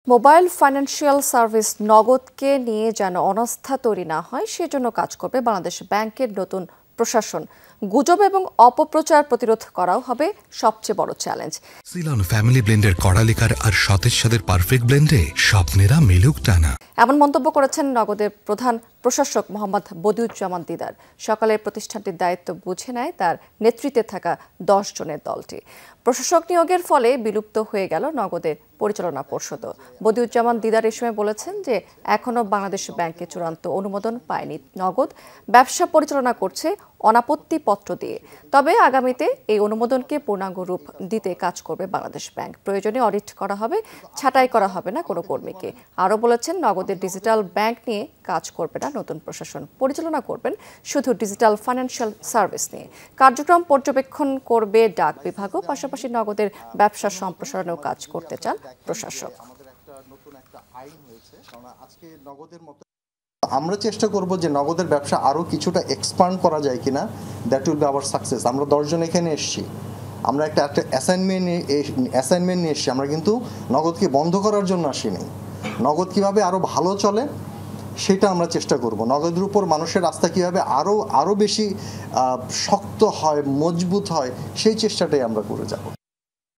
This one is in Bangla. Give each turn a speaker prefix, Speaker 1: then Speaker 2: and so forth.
Speaker 1: মোবাইল ফাইন্যান্সিয়াল সার্ভিস নগদকে নিয়ে যেন অনাস্থা তৈরি না হয় সেজন্য কাজ করবে বাংলাদেশ ব্যাংকের নতুন প্রশাসন। গুজব এবং অপপ্রচার প্রতিরোধ করাও হবে সবচেয়ে বড় চ্যালেঞ্জ।
Speaker 2: সিলন ফ্যামিলি ব্লেন্ডের কড়ালিকার আর সতেজ স্বাদের পারফেক্ট ব্লেন্ডে স্বপ্নেরা মিলুক টানা।
Speaker 1: এমন মন্তব্য করেছেন নগদের প্রধান প্রশাসক মোহাম্মদ বদিউজ্জামান দিদার। সকালে প্রতিষ্ঠানটির দায়িত্ব বুঝে নেয় তার নেতৃত্বে থাকা 10 জনের দলটি। প্রশাসক নিয়োগের ফলে বিলুপ্ত হয়ে গেল নগদের পরিচালনা পর্ষদও। বদিউজ্জামান দিদার এ সময় বলেছেন যে এখনও বাংলাদেশ ব্যাংকে চূড়ান্ত অনুমোদন পায়নি নগদ, ব্যবসা পরিচালনা করছে অনাপত্তি পত্র দিয়ে। তবে আগামীতে এই অনুমোদনকে পূর্ণাঙ্গ রূপ দিতে কাজ করবে বাংলাদেশ ব্যাংক। প্রয়োজনে অডিট করা হবে, ছাঁটাই করা হবে না কোনো কর্মীকে। আরও বলেছেন নগদের ডিজিটাল ব্যাংক নিয়ে কাজ করবে না নতুন প্রশাসন, পরিচালনা করবেন শুধু ডিজিটাল ফাইন্যান্সিয়াল সার্ভিস নিয়ে। কার্যক্রম পর্যবেক্ষণ করবে ডাক বিভাগও, পাশাপাশি নগদের ব্যবসা সম্প্রসারণেও কাজ করতে চান প্রশাসক।
Speaker 3: আমরা চেষ্টা করব যে নগদের ব্যবসা আরও কিছুটা এক্সপান্ড করা যায় কিনা, that will be hour success. আমরা 10 জন এখানে এসেছি, আমরা একটা অ্যাসাইনমেন্ট নিয়ে এসেছি। আমরা কিন্তু নগদকে বন্ধ করার জন্য আসিনি। নগদ কিভাবে আরও ভালো চলে সেটা আমরা চেষ্টা করব। নগদের উপর মানুষের আস্থা কীভাবে আরও বেশি শক্ত হয়, মজবুত হয়, সেই চেষ্টাটাই আমরা করে যাব।